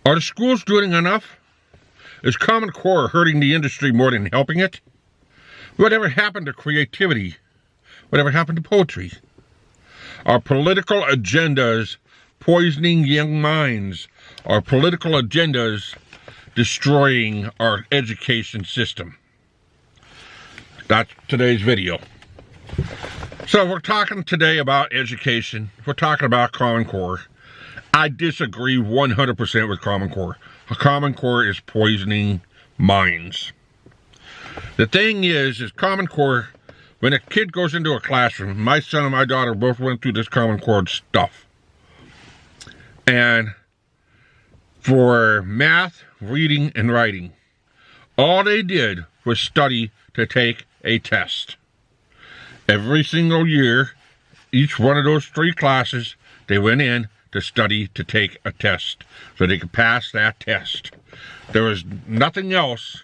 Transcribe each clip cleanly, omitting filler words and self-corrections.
Are the schools doing enough? Is Common Core hurting the industry more than helping it? Whatever happened to creativity? Whatever happened to poetry? Are political agendas poisoning young minds? Are political agendas destroying our education system? That's today's video. So we're talking today about education. We're talking about Common Core. I disagree 100% with Common Core. Common Core is poisoning minds. The thing is Common Core, when a kid goes into a classroom, my son and my daughter both went through this Common Core stuff. And for math, reading, and writing, all they did was study to take a test. Every single year, each one of those 3 classes, they went in to study to take a test so they could pass that test. There was nothing else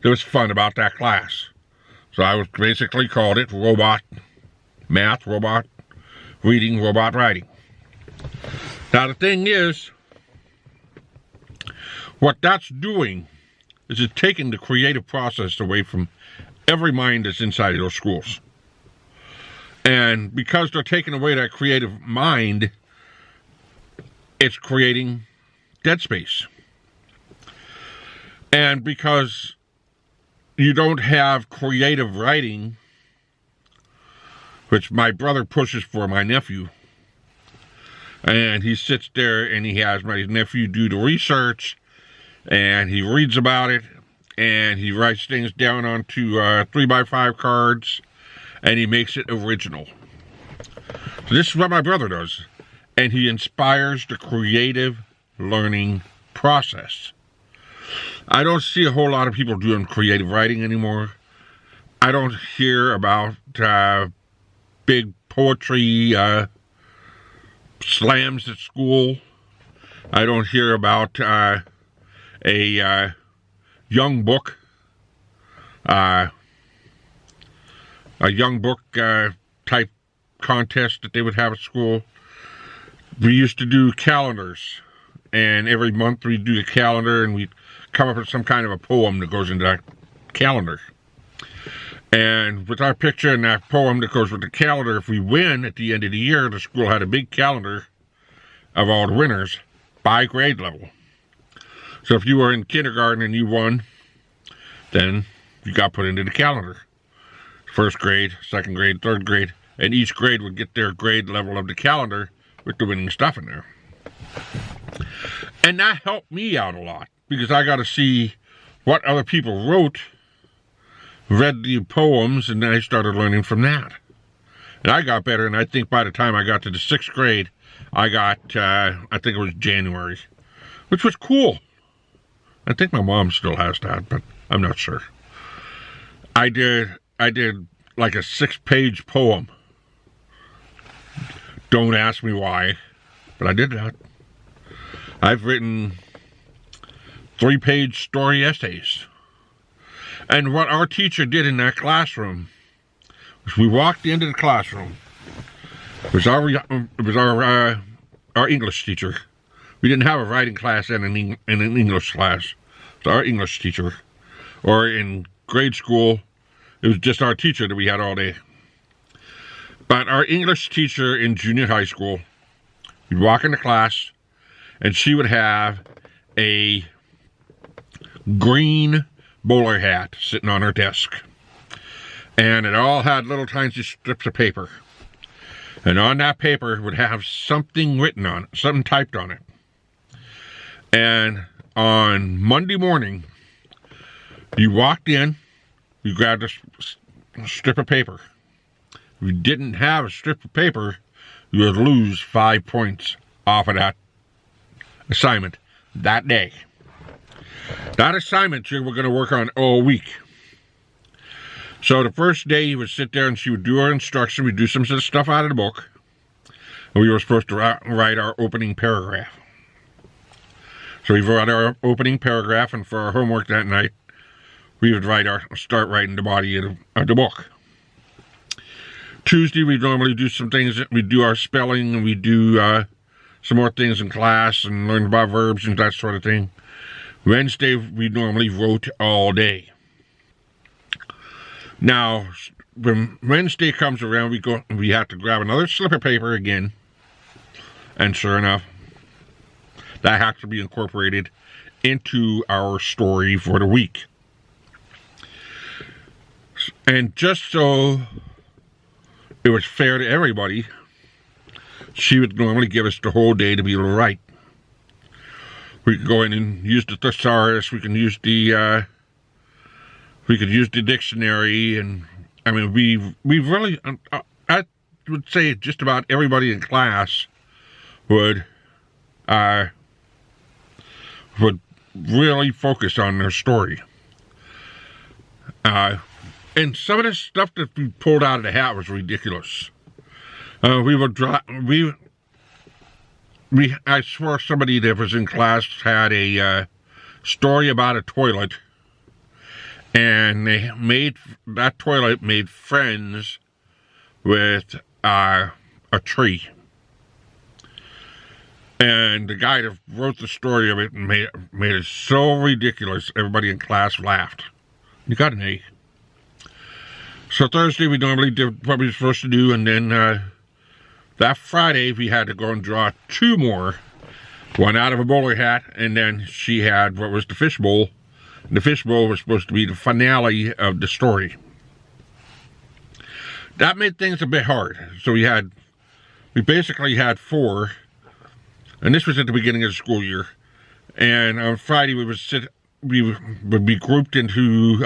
that was fun about that class. So I was basically called it robot math, robot reading, robot writing. Now the thing is, what that's doing is it's taking the creative process away from every mind that's inside of those schools. And because they're taking away that creative mind, it's creating dead space. And because you don't have creative writing, which my brother pushes for my nephew, and he sits there and he has my nephew do the research, and he reads about it, and he writes things down onto 3x5 cards, and he makes it original. So this is what my brother does, and he inspires the creative learning process. I don't see a whole lot of people doing creative writing anymore. I don't hear about big poetry slams at school. I don't hear about a young book type contest that they would have at school. We used to do calendars, and every month we'd do the calendar, and we'd come up with some kind of a poem that goes into that calendar. And with our picture and that poem that goes with the calendar, if we win at the end of the year, the school had a big calendar of all the winners by grade level. So if you were in kindergarten and you won, then you got put into the calendar. First grade, second grade, third grade, and each grade would get their grade level of the calendar with the winning stuff in there. And that helped me out a lot, because I got to see what other people wrote, read the poems, and then I started learning from that. And I got better, and I think by the time I got to the 6th grade, I got, I think it was January, which was cool. I think my mom still has that, but I'm not sure. I did like a 6-page poem. Don't ask me why, but I did that. I've written 3-page story essays. And what our teacher did in that classroom was we walked into the classroom. It was our English teacher. We didn't have a writing class and an English class. It was our English teacher. Or in grade school, it was just our teacher that we had all day. But our English teacher in junior high school, we'd walk into class, and she would have a green bowler hat sitting on her desk. And it all had little tiny strips of paper. And on that paper would have something written on it, something typed on it. And on Monday morning, you walked in, you grabbed a strip of paper. If you didn't have a strip of paper, you would lose 5 points off of that assignment that day. That assignment you were going to work on all week. So the first day you would sit there and she would do our instruction. We'd do some of the stuff out of the book. And we were supposed to write our opening paragraph. So we wrote our opening paragraph, and for our homework that night, we would start writing the body of the book. Tuesday, we'd normally do some things. We'd do our spelling, and we'd do some more things in class and learned about verbs and that sort of thing. Wednesday, we normally wrote all day. Now, when Wednesday comes around, we have to grab another slip of paper again. And sure enough, that has to be incorporated into our story for the week. And just so it was fair to everybody, she would normally give us the whole day to be able to write. We could go in and use the thesaurus. We could use the dictionary, and I mean, we really, I would say just about everybody in class would really focus on their story. And some of the stuff that we pulled out of the hat was ridiculous. I swore somebody that was in class had a story about a toilet, and that toilet made friends with a tree. And the guy that wrote the story of it made it so ridiculous, everybody in class laughed. You got an A. So Thursday we normally did what we were supposed to do, and then that Friday we had to go and draw 2 more. One out of a bowler hat, and then she had what was the fishbowl. And the fishbowl was supposed to be the finale of the story. That made things a bit hard. So we basically had 4, and this was at the beginning of the school year. And on Friday we would be grouped into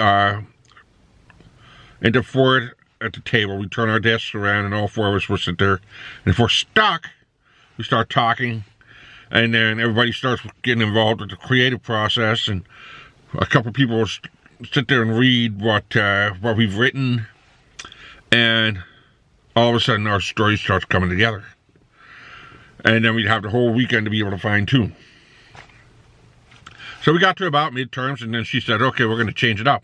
4 at the table. We turn our desks around, and all 4 of us would sit there. And if we're stuck, we start talking, and then everybody starts getting involved with the creative process. And a couple of people will sit there and read what we've written, and all of a sudden our story starts coming together. And then we'd have the whole weekend to be able to fine tune. So we got to about midterms, and then she said, okay, we're going to change it up.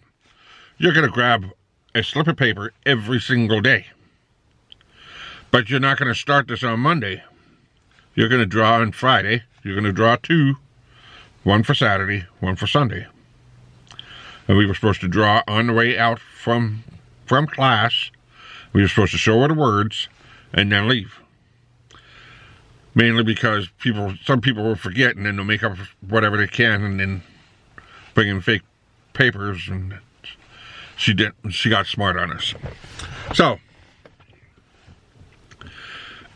You're going to grab a slip of paper every single day. But you're not going to start this on Monday. You're going to draw on Friday. You're going to draw 2, one for Saturday, one for Sunday. And we were supposed to draw on the way out from class. We were supposed to show her the words and then leave. Mainly because some people will forget, and then they'll make up whatever they can and then bring in fake papers, and she got smart on us. So,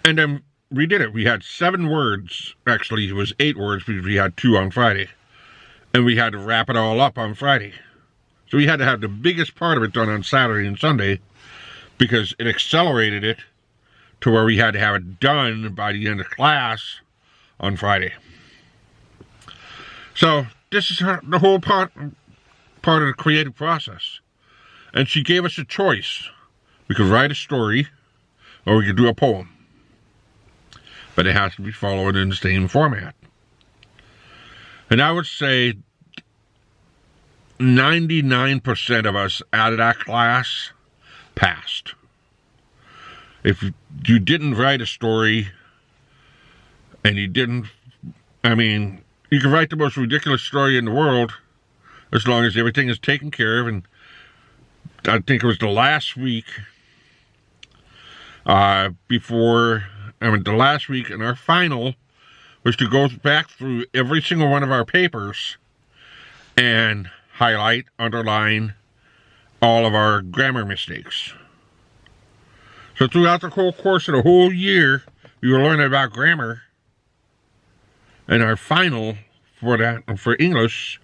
and then we did it. We had 7 words. Actually, it was 8 words because we had 2 on Friday. And we had to wrap it all up on Friday. So we had to have the biggest part of it done on Saturday and Sunday, because it accelerated it to where we had to have it done by the end of class on Friday. So this is the whole part of the creative process. And she gave us a choice. We could write a story, or we could do a poem. But it has to be followed in the same format. And I would say 99% of us out of that class passed. If you didn't write a story, and you could write the most ridiculous story in the world, as long as everything is taken care of. And I think it was the last week, the last week, and our final was to go back through every single one of our papers and highlight, underline all of our grammar mistakes. So throughout the whole course of the whole year, we were learning about grammar, and our final for English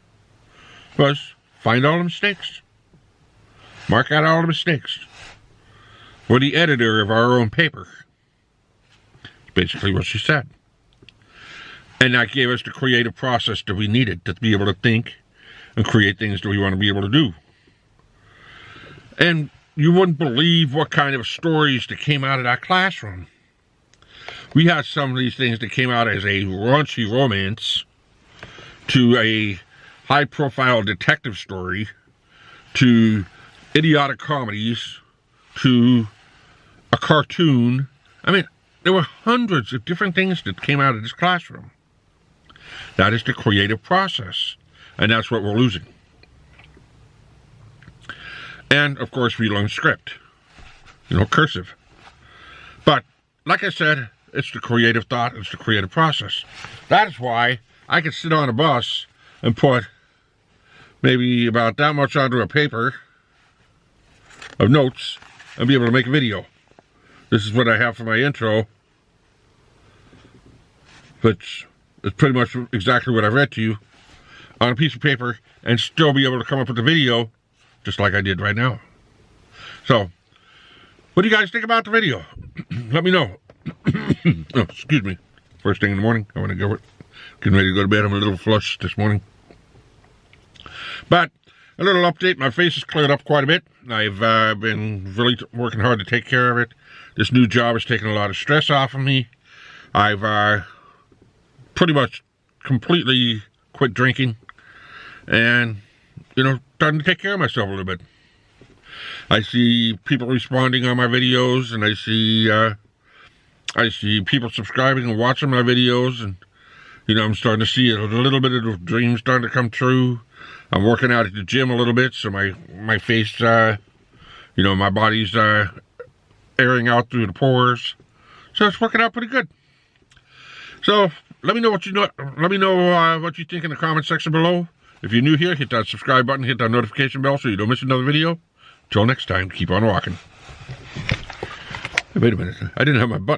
was find all the mistakes. Mark out all the mistakes. We're the editor of our own paper. That's basically what she said. And that gave us the creative process that we needed to be able to think and create things that we want to be able to do. And you wouldn't believe what kind of stories that came out of that classroom. We had some of these things that came out as a raunchy romance, to a high-profile detective story, to idiotic comedies, to a cartoon. I mean, there were hundreds of different things that came out of this classroom. That is the creative process, and that's what we're losing. And, of course, we learn script, cursive. But, like I said, it's the creative thought, it's the creative process. That is why I could sit on a bus and put maybe about that much onto a paper of notes and be able to make a video. This is what I have for my intro, which is pretty much exactly what I read to you on a piece of paper, and still be able to come up with a video just like I did right now. So, what do you guys think about the video? Let me know. Oh, excuse me. First thing in the morning, I want to go getting ready to go to bed. I'm a little flushed this morning. But a little update. My face has cleared up quite a bit. I've been really working hard to take care of it. This new job has taken a lot of stress off of me. I've pretty much completely quit drinking and, starting to take care of myself a little bit. I see people responding on my videos, and I see people subscribing and watching my videos, and, I'm starting to see a little bit of the dreams starting to come true. I'm working out at the gym a little bit, so my face, my body's airing out through the pores. So it's working out pretty good. So let me know what you know. Let me know what you think in the comment section below. If you're new here, hit that subscribe button, hit that notification bell so you don't miss another video. Till next time, keep on walking. Hey, wait a minute, I didn't have my button.